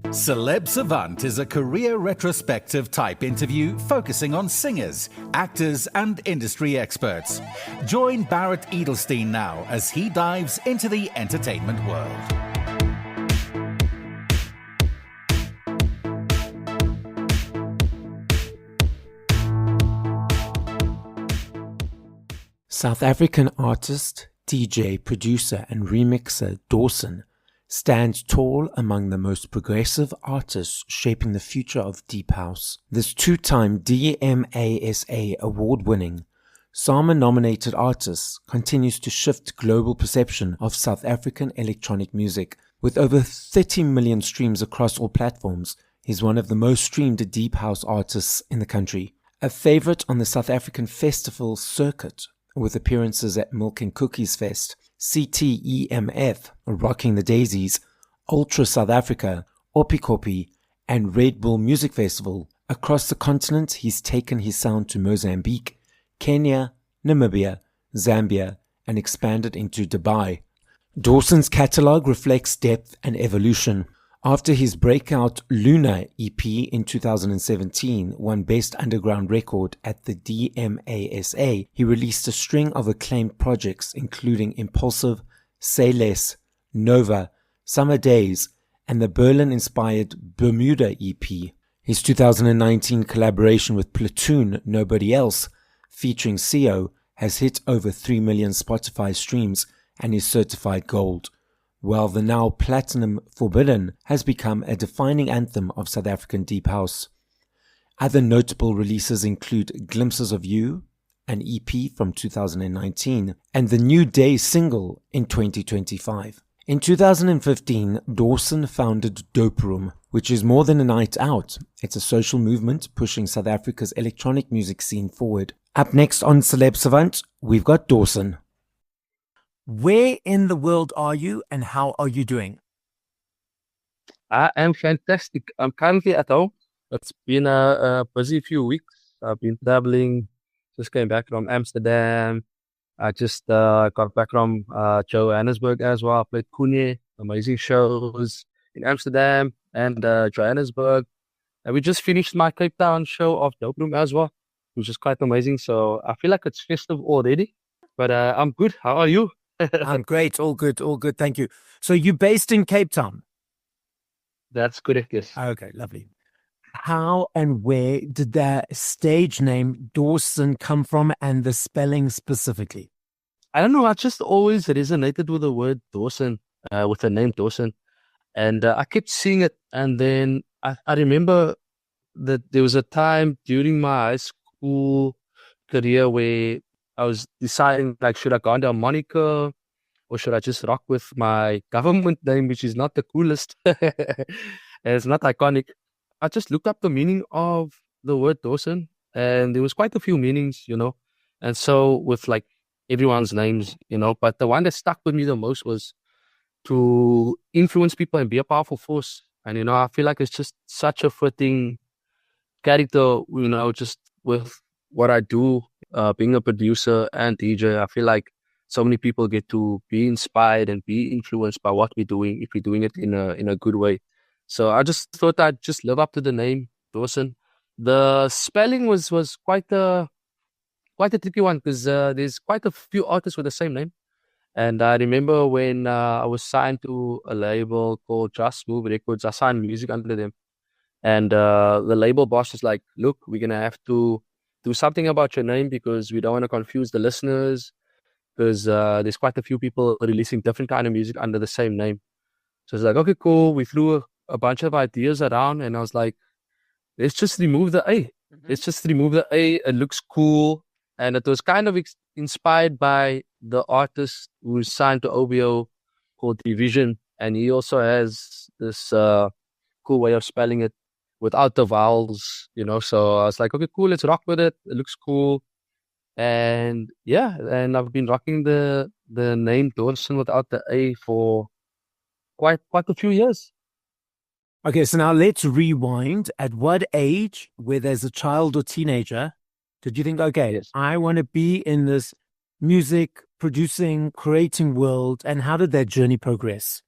Celeb Savant is a career retrospective type interview focusing on singers, actors, and industry experts. Join Barrett Edelstein now as he dives into the entertainment world. South African artist, DJ, producer, and remixer Dwson stands tall among the most progressive artists shaping the future of Deep House. This two-time DMASA award-winning, SAMA-nominated artist continues to shift global perception of South African electronic music. With over 30 million streams across all platforms, he's one of the most streamed Deep House artists in the country. A favorite on the South African festival circuit, with appearances at Milk and Cookies Fest, CTEMF, Rocking the Daisies, Ultra South Africa, Opikopi, and Red Bull Music Festival. Across the continent, he's taken his sound to Mozambique, Kenya, Namibia, Zambia, and expanded into Dubai. Dwson's catalogue reflects depth and evolution. After his breakout Luna EP in 2017 won Best Underground Record at the DMASA, he released a string of acclaimed projects including Impulsive, Say Less, Nova, Summer Days, and the Berlin-inspired Bermuda EP. His 2019 collaboration with Platoon, Nobody Else, featuring CO, has hit over 3 million Spotify streams and is certified gold, while the now platinum Forbidden has become a defining anthem of South African Deep House. Other notable releases include Glimpses of You, an EP from 2019, and the New Day single in 2025. In 2015, Dwson founded Dope Room, which is more than a night out. It's a social movement pushing South Africa's electronic music scene forward. Up next on Celeb Savant, we've got Dwson. Where in the world are you and how are you doing? I am fantastic. I'm currently at home. It's been a busy few weeks. I've been traveling. Just came back from Amsterdam. I just got back from Johannesburg as well. I played Kunye, amazing shows in Amsterdam and Johannesburg. And we just finished my Cape Town show of Dope Room as well, which is quite amazing. So I feel like it's festive already. But I'm good. How are you? I'm great. All good. Thank you. So you're based in Cape Town? That's correct, yes. Okay, lovely. How and where did the stage name Dwson come from and the spelling specifically? I don't know. I just always resonated with the word Dwson, with the name Dwson. And I kept seeing it. And then I remember that there was a time during my high school career where I was deciding, like, should I go under a moniker or should I just rock with my government name, which is not the coolest. It's not iconic. I just looked up the meaning of the word Dwson, and there was quite a few meanings, And so with like everyone's names, but the one that stuck with me the most was to influence people and be a powerful force. And, I feel like it's just such a fitting character, just with what I do. Being a producer and DJ, I feel like so many people get to be inspired and be influenced by what we're doing if we're doing it in a good way. So I just thought I'd just live up to the name Dwson. The spelling was quite a tricky one because there's quite a few artists with the same name. And I remember when I was signed to a label called Just Move Records, I signed music under them. And the label boss was like, look, we're going to have to do something about your name because we don't want to confuse the listeners, because there's quite a few people releasing different kind of music under the same name. So it's like, okay, cool. We threw a bunch of ideas around and I was like, let's just remove the A. Let's just remove the A. It looks cool. And it was kind of inspired by the artist who signed to OVO called Division. And he also has this cool way of spelling it without the vowels, So I was like, okay, cool, let's rock with it. It looks cool. And yeah, and I've been rocking the name Dwson without the A for quite a few years. Okay, so now let's rewind. At what age, whether as a child or teenager, did you think, okay, Yes. I want to be in this music, producing, creating world, and how did that journey progress?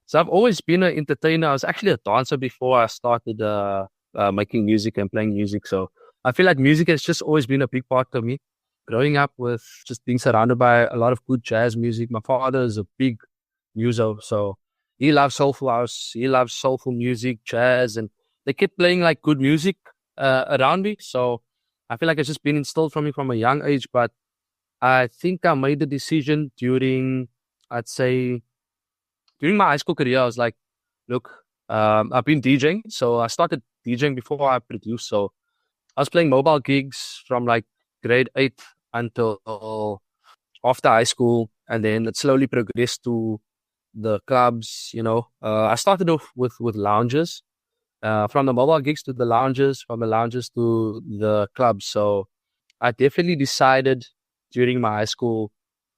So I've always been an entertainer. I was actually a dancer before I started making music and playing music. So I feel like music has just always been a big part of me. Growing up with just being surrounded by a lot of good jazz music. My father is a big muso, so he loves soulful house, he loves soulful music, jazz, and they kept playing like good music around me. So I feel like it's just been instilled from me from a young age. But I think I made the decision I'd say, during my high school career. I was like, look, I've been DJing. So I started DJing before I produced. So I was playing mobile gigs from like grade 8 until after high school. And then it slowly progressed to the clubs. I started off with lounges, from the mobile gigs to the lounges, from the lounges to the clubs. So I definitely decided during my high school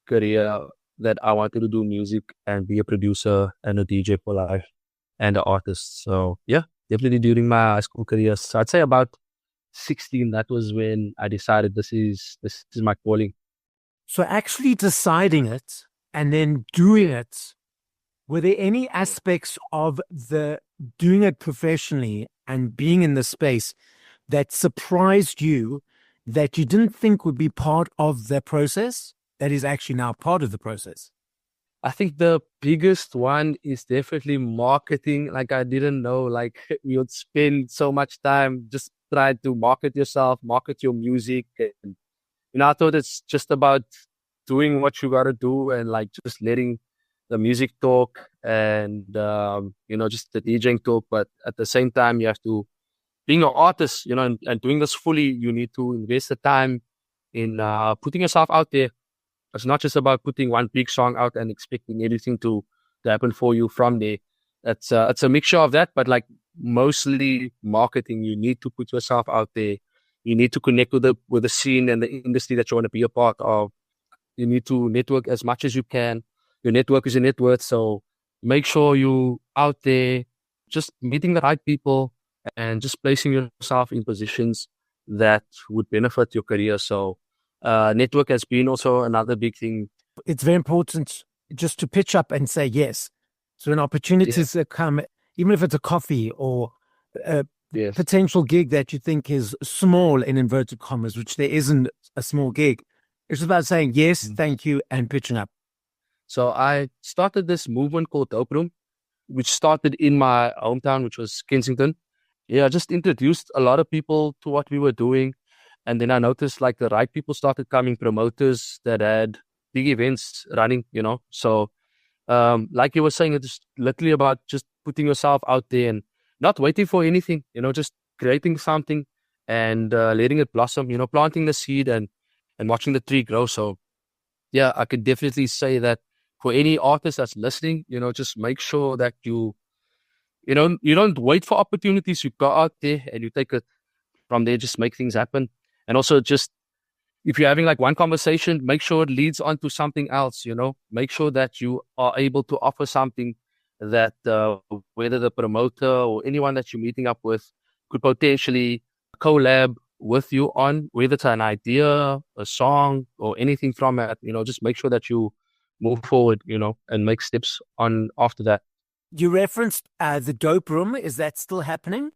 career that I wanted to do music and be a producer and a DJ for life and an artist. So yeah, definitely during my high school career. So I'd say about 16, that was when I decided this is my calling. So actually deciding it and then doing it, were there any aspects of the doing it professionally and being in the space that surprised you that you didn't think would be part of the process that is actually now part of the process? I think the biggest one is definitely marketing. Like, I didn't know, like, we would spend so much time just trying to market yourself, market your music. And, I thought it's just about doing what you got to do and like just letting the music talk and, just the DJing talk. But at the same time, you have to, being an artist, and doing this fully, you need to invest the time in putting yourself out there. It's not just about putting one big song out and expecting everything to happen for you from there. It's a mixture of that, but like mostly marketing. You need to put yourself out there. You need to connect with the scene and the industry that you want to be a part of. You need to network as much as you can. Your network is your net worth. So make sure you out there, just meeting the right people and just placing yourself in positions that would benefit your career. So network has been also another big thing. It's very important just to pitch up and say yes. So when opportunities come, even if it's a coffee or a potential gig that you think is small in inverted commas, which there isn't a small gig, it's about saying yes, thank you, and pitching up. So I started this movement called Dope Room, which started in my hometown, which was Kensington. Yeah, I just introduced a lot of people to what we were doing. And then I noticed like the right people started coming, promoters that had big events running, So like you were saying, it's literally about just putting yourself out there and not waiting for anything, just creating something and letting it blossom, planting the seed and watching the tree grow. So yeah, I could definitely say that for any artist that's listening, just make sure that you don't wait for opportunities. You go out there and you take it from there, just make things happen. And also just, if you're having like one conversation, make sure it leads on to something else, make sure that you are able to offer something that whether the promoter or anyone that you're meeting up with could potentially collab with you on, whether it's an idea, a song, or anything from it, just make sure that you move forward, and make steps on after that. You referenced the Dope Room. Is that still happening?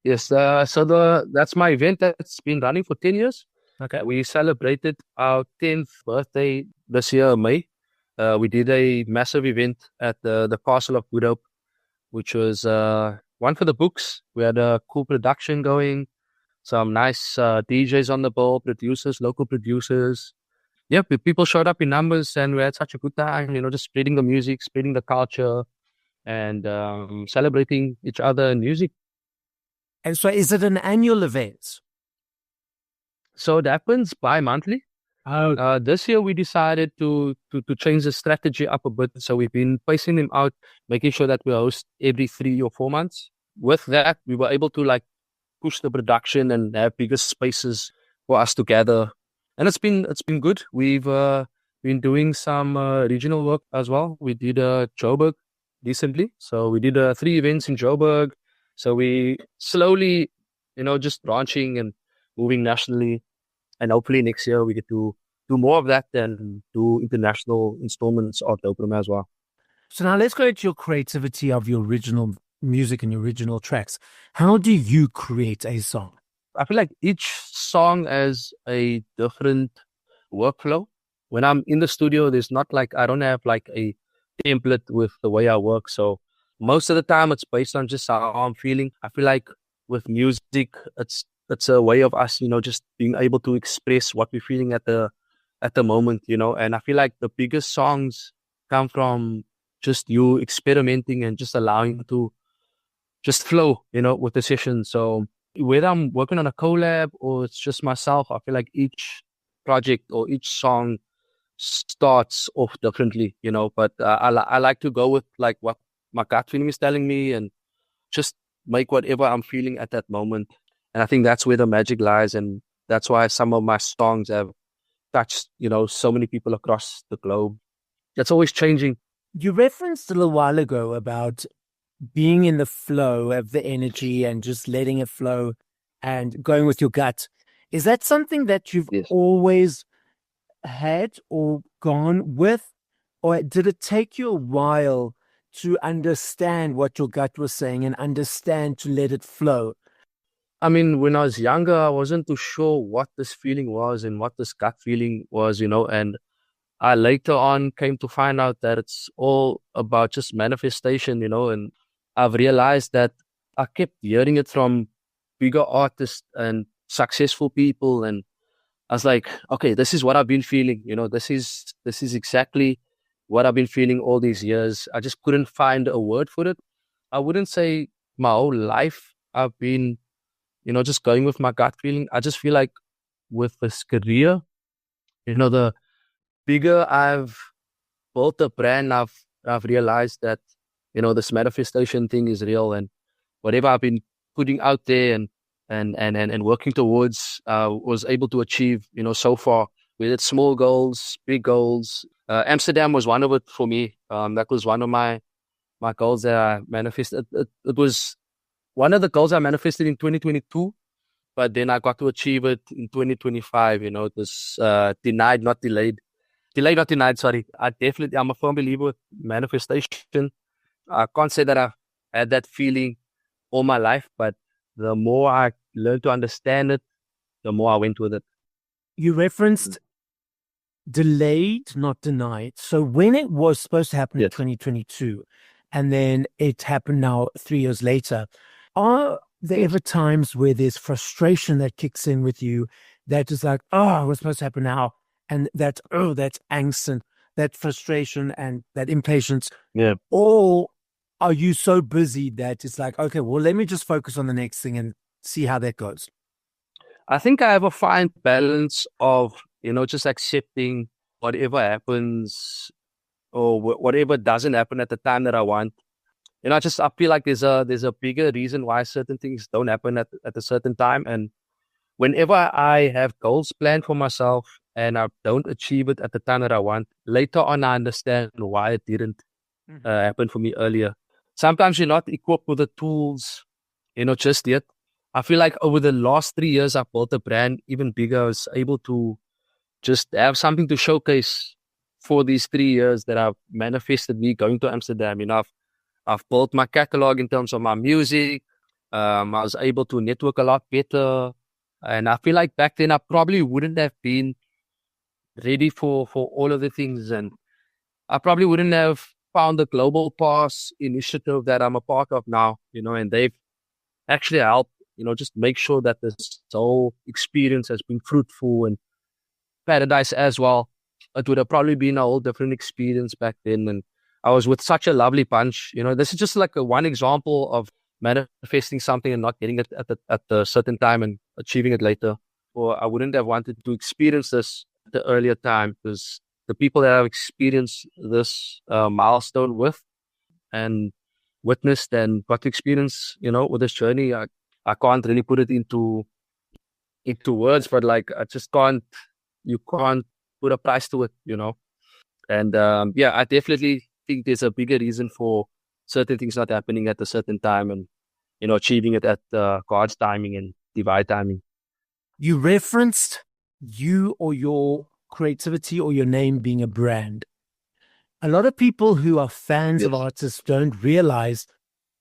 Yes, so that's my event that's been running for 10 years. Okay. We celebrated our 10th birthday this year, May. We did a massive event at the Castle of Good Hope, which was one for the books. We had a cool production going, some nice DJs on the bill, producers, local producers. Yeah, people showed up in numbers and we had such a good time, just spreading the music, spreading the culture and celebrating each other in music. And so is it an annual event? So it happens bi-monthly. This year we decided to change the strategy up a bit. So we've been pacing them out, making sure that we host every 3 or 4 months. With that, we were able to like push the production and have bigger spaces for us to gather. And it's been good. We've been doing some regional work as well. We did Joburg recently. So we did 3 events in Joburg. So we slowly, just branching and moving nationally. And hopefully next year we get to do more of that and do international installments of Dope Room as well. So now let's go into your creativity of your original music and your original tracks. How do you create a song? I feel like each song has a different workflow. When I'm in the studio, I don't have like a template with the way I work. So most of the time it's based on just how I'm feeling. I feel like with music, it's a way of us, just being able to express what we're feeling at the moment, and I feel like the biggest songs come from just you experimenting and just allowing to just flow, with the session. So whether I'm working on a collab or it's just myself, I feel like each project or each song starts off differently, but I like to go with like what my gut feeling is telling me and just make whatever I'm feeling at that moment. And I think that's where the magic lies. And that's why some of my songs have touched, so many people across the globe. That's always changing. You referenced a little while ago about being in the flow of the energy and just letting it flow and going with your gut. Is that something that you've Yes. always had or gone with? Or did it take you a while to understand what your gut was saying and understand to let it flow? I mean, when I was younger, I wasn't too sure what this feeling was and what this gut feeling was, and I later on came to find out that it's all about just manifestation, and I've realized that I kept hearing it from bigger artists and successful people, and I was like, okay, this is what I've been feeling, this is exactly what I've been feeling all these years. I just couldn't find a word for it. I wouldn't say my whole life I've been, just going with my gut feeling. I just feel like with this career, the bigger I've built a brand, I've realized that, this manifestation thing is real, and whatever I've been putting out there and working towards, was able to achieve, so far. Whether it's small goals, big goals. Amsterdam was one of it for me. That was one of my goals that I manifested. It was one of the goals I manifested in 2022, but then I got to achieve it in 2025. It was denied, not delayed. Delayed, not denied, sorry. I'm a firm believer with manifestation. I can't say that I've had that feeling all my life, but the more I learned to understand it, the more I went with it. You referenced delayed, not denied. So when it was supposed to happen in Yes. 2022, and then it happened now 3 years later, are there ever times where there's frustration that kicks in with you that is like, oh, it was supposed to happen now? And that, oh, that angst and that frustration and that impatience? Yeah. Or are you so busy that it's like, okay, well, let me just focus on the next thing and see how that goes? I think I have a fine balance of, just accepting whatever happens or whatever doesn't happen at the time that I want. I feel like there's a bigger reason why certain things don't happen at a certain time. And whenever I have goals planned for myself and I don't achieve it at the time that I want, later on I understand why it didn't happen for me earlier. Sometimes you're not equipped with the tools, just yet. I feel like over the last 3 years, I built a brand even bigger. I was able to just have something to showcase for these 3 years that I've manifested me going to Amsterdam. I've built my catalog in terms of my music. I was able to network a lot better. And I feel like back then I probably wouldn't have been ready for all of the things. And I probably wouldn't have found the Global Pass initiative that I'm a part of now, and they've actually helped, just make sure that this whole experience has been fruitful and paradise as well. It would have probably been a whole different experience back then. And I was with such a lovely bunch. This is just like one example of manifesting something and not getting it at the certain time and achieving it later. Or I wouldn't have wanted to experience this at the earlier time, because the people that I've experienced this milestone with and witnessed and got to experience, with this journey, I can't really put it into words, but like you can't put a price to it, And I definitely think there's a bigger reason for certain things not happening at a certain time and, achieving it at God's timing and divine timing. You referenced you or your creativity or your name being a brand. a lot of people who are fans of Yes. artists don't realize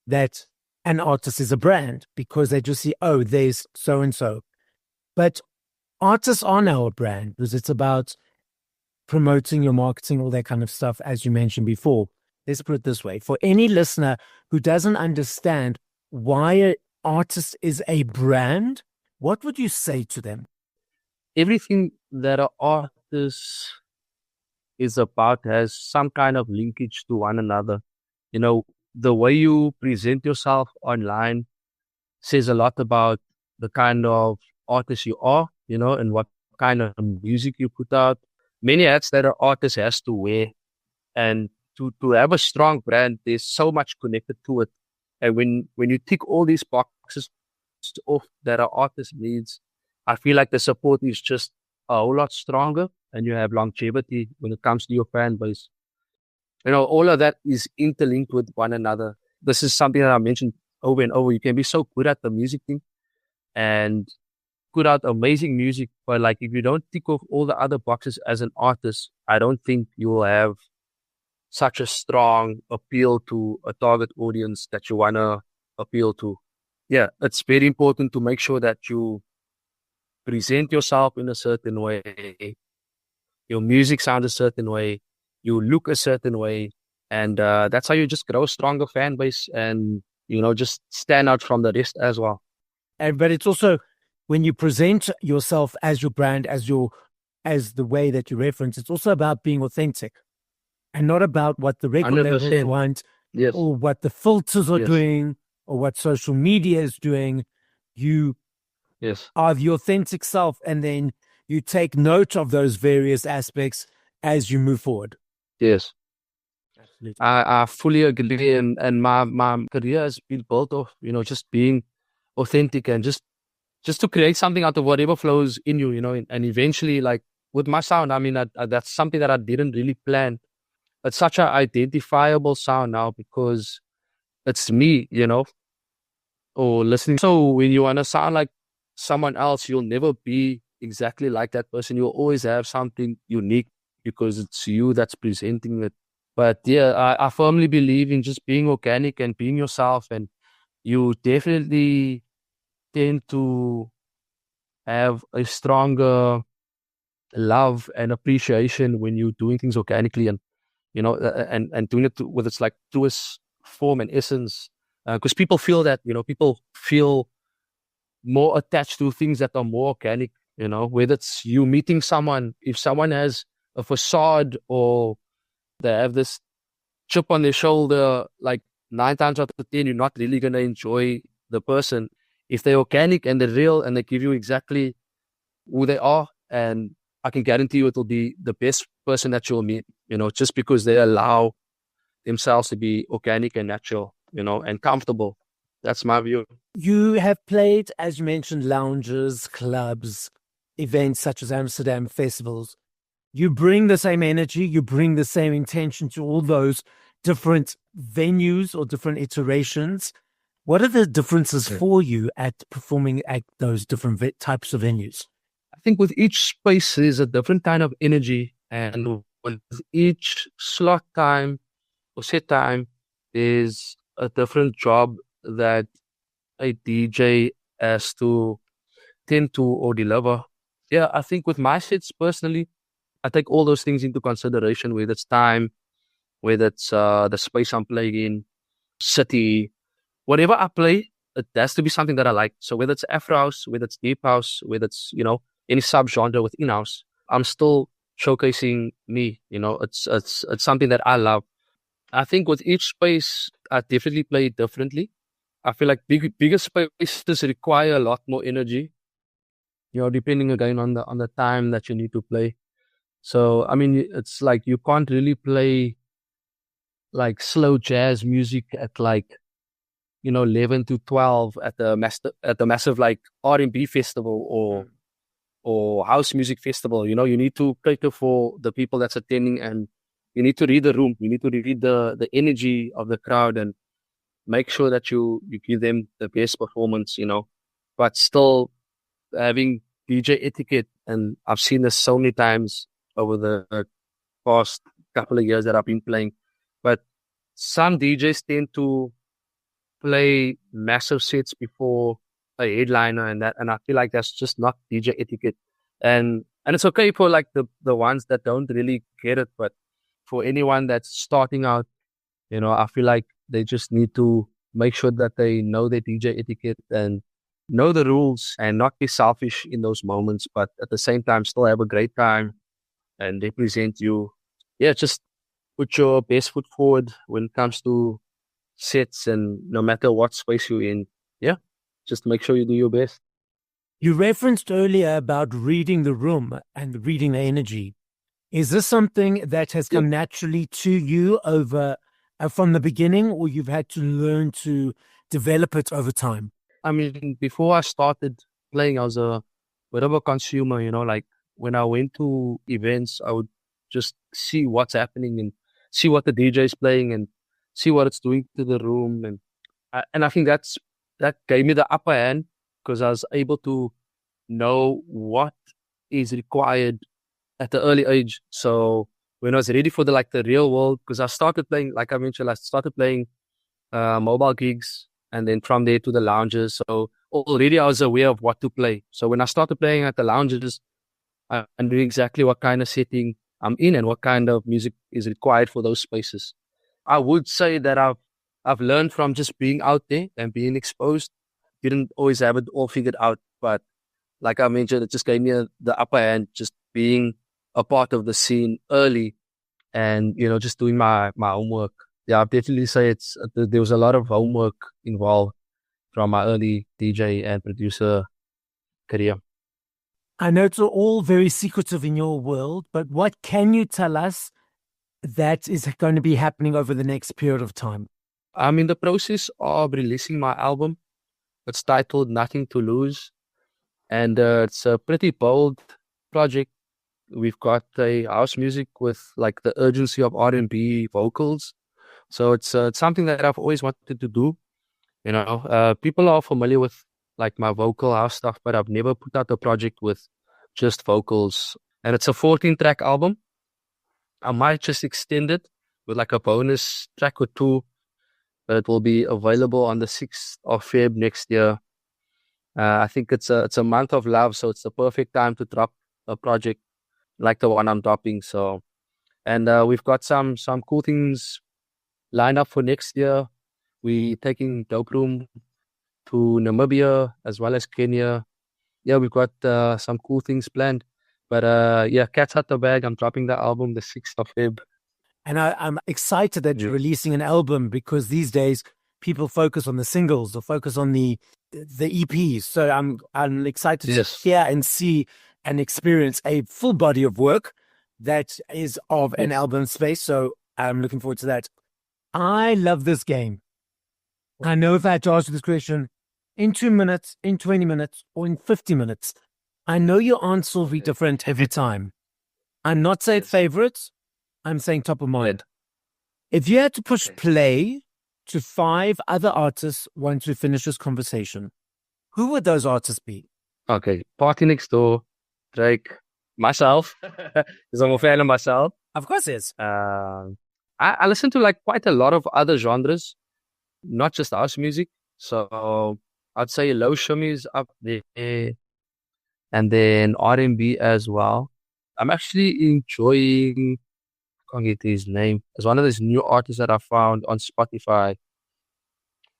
that an artist is a brand because they just see, oh, there's so and so. But artists are now a brand because it's about promoting your marketing, all that kind of stuff, as you mentioned before. Let's put it this way. For any listener who doesn't understand why an artist is a brand, what would you say to them? Everything that an artist is about has some kind of linkage to one another. You know, the way you present yourself online says a lot about the kind of artist you are, you know, and what kind of music you put out. Many hats that an artist has to wear, and to have a strong brand, there's so much connected to it. And when you tick all these boxes off that an artist needs, I feel like the support is just a whole lot stronger, and you have longevity when it comes to your fan base. You know, all of that is interlinked with one another. This is something that I mentioned over and over. You can be so good at the music thing and put out amazing music, but like if you don't tick off all the other boxes as an artist, I don't think you will have such a strong appeal to a target audience that you want to appeal to. Yeah, it's very important to make sure that you present yourself in a certain way, your music sounds a certain way, you look a certain way, and that's how you just grow a stronger fan base and, you know, just stand out from the rest as well. But it's also when you present yourself as your brand, as the way that you reference, it's also about being authentic and not about what the record labels 100%. want Yes. or what the filters are Yes. doing or what social media is doing. You Yes. are the authentic self, and then you take note of those various aspects as you move forward. Yes. Absolutely. I fully agree, and my career has been built off, you know, just being authentic and just to create something out of whatever flows in you, you know, and eventually, like with my sound, I mean, that's something that I didn't really plan. It's such an identifiable sound now because it's me, you know, or listening. So when you want to sound like someone else, you'll never be exactly like that person. You'll always have something unique because it's you that's presenting it. But yeah, I firmly believe in just being organic and being yourself, and you definitely tend to have a stronger love and appreciation when you're doing things organically, and you know, and doing it with its like truest form and essence. Because people feel that, you know, people feel more attached to things that are more organic. You know, whether it's you meeting someone, if someone has a facade or they have this chip on their shoulder, like 9 times out of 10, you're not really gonna enjoy the person. If they're organic and they're real and they give you exactly who they are, and I can guarantee you it'll be the best person that you'll meet, you know, just because they allow themselves to be organic and natural, you know, and comfortable. That's my view. You have played, as you mentioned, lounges, clubs, events such as Amsterdam festivals. You bring the same energy, you bring the same intention to all those different venues or different iterations. What are the differences for you at performing at those different types of venues? I think with each space there's a different kind of energy, and with each slot time or set time, there's a different job that a DJ has to tend to or deliver. Yeah, I think with my sets personally, I take all those things into consideration, whether it's time, whether it's the space I'm playing in, city, whatever I play, it has to be something that I like. So whether it's Afro house, whether it's deep house, whether it's, you know, any subgenre within house, I'm still showcasing me. You know, it's something that I love. I think with each space, I definitely play it differently. I feel like bigger spaces require a lot more energy, you know, depending again on the time that you need to play. So I mean, it's like you can't really play like slow jazz music at like, you know, 11 to 12 at the massive like R&B festival or house music festival. You know, you need to cater for the people that's attending, and you need to read the room. You need to read the energy of the crowd and make sure that you give them the best performance, you know, but still having DJ etiquette. And I've seen this so many times over the past couple of years that I've been playing. But some DJs tend to play massive sets before a headliner and I feel like that's just not DJ etiquette. And it's okay for like the ones that don't really get it, but for anyone that's starting out, I feel like they just need to make sure that they know their DJ etiquette and know the rules and not be selfish in those moments, but at the same time still have a great time and represent you. Yeah, just put your best foot forward when it comes to sets and no matter what space you're in. Yeah, just make sure you do your best. You referenced earlier about reading the room and reading the energy. Is this something that has come naturally to you over from the beginning, or you've had to learn to develop it over time? I mean, before I started playing, I was a bit of a consumer, like when I went to events, I would just see what's happening and see what the DJ is playing and see what it's doing to the room. And I think that gave me the upper hand because I was able to know what is required at the early age. So when I was ready for the real world, because I started playing, like I mentioned, I started playing mobile gigs and then from there to the lounges. So already I was aware of what to play. So when I started playing at the lounges, I knew exactly what kind of setting I'm in and what kind of music is required for those spaces. I would say that I've learned from just being out there and being exposed. Didn't always have it all figured out, but like I mentioned, it just gave me the upper hand, just being a part of the scene early and, just doing my homework. Yeah, I'd definitely say there was a lot of homework involved from my early DJ and producer career. I know it's all very secretive in your world, but what can you tell us that is going to be happening over the next period of time? I'm in the process of releasing my album. It's titled Nothing to Lose. And it's a pretty bold project. We've got a house music with like the urgency of R&B vocals. So it's something that I've always wanted to do. People are familiar with like my vocal house stuff, but I've never put out a project with just vocals. And it's a 14-track album. I might just extend it with like a bonus track or two. It will be available on the 6th of Feb next year. I think it's a month of love, so it's the perfect time to drop a project like the one I'm dropping. So, and we've got some cool things lined up for next year. We're taking Dope Room to Namibia as well as Kenya. Yeah, we've got some cool things planned. But yeah, cat's out the bag. I'm dropping the album the 6th of Feb. And I'm excited that you're releasing an album because these days people focus on the singles or focus on the EPs. So I'm excited to hear and see and experience a full body of work that is of an album space. So I'm looking forward to that. I love this game. I know if I had to ask you this question in 2 minutes, in 20 minutes, or in 50 minutes, I know your answer will be different every time. I'm not saying favorites. I'm saying top of mind. If you had to push play to 5 other artists once we finish this conversation, who would those artists be? Okay, Party Next Door, Drake, myself, because I'm a fan of myself. Of course it is. I listen to like quite a lot of other genres, not just house music. So I'd say Low Shimmy is up there, and then R&B as well. I'm actually enjoying, I can't get his name. It's one of those new artists that I found on Spotify.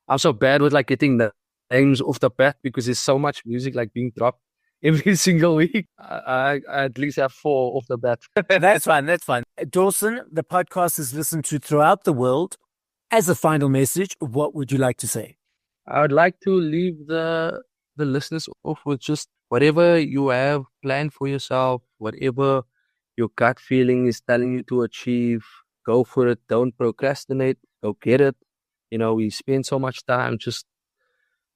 I'm so bad with like getting the names off the bat because there's so much music like being dropped every single week. I at least have 4 off the bat. That's fine. That's fine. Dwson, the podcast is listened to throughout the world. As a final message, what would you like to say? I would like to leave the listeners off with just whatever you have planned for yourself, whatever your gut feeling is telling you to achieve, go for it. Don't procrastinate. Go get it. We spend so much time just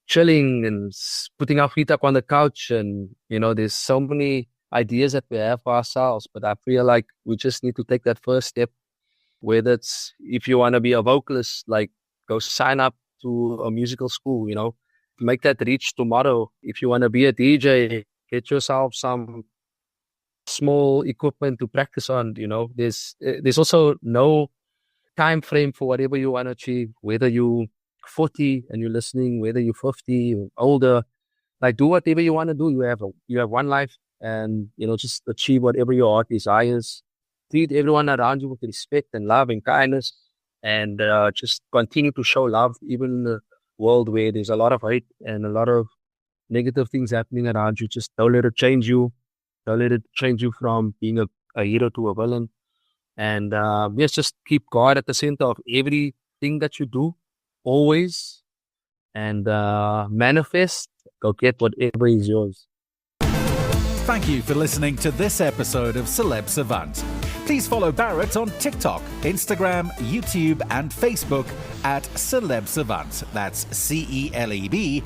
chilling and putting our feet up on the couch. And, there's so many ideas that we have for ourselves. But I feel like we just need to take that first step. Whether it's if you want to be a vocalist, like go sign up to a musical school, make that reach tomorrow. If you want to be a DJ, get yourself some small equipment to practice on. There's also no time frame for whatever you want to achieve, whether you're 40 and you're listening, whether you're 50 or older. Like, do whatever you want to do. You have one life, and just achieve whatever your heart desires. Treat everyone around you with respect and love and kindness, and just continue to show love, even in a world where there's a lot of hate and a lot of negative things happening around you. Just don't let it change you. Don't let it change you from being a hero to a villain. And yes, just keep God at the center of everything that you do, always, and manifest. Go get whatever is yours. Thank you for listening to this episode of Celeb Savant. Please follow Barrett on TikTok, Instagram, YouTube, and Facebook at Celeb Savant. That's CelebSavant.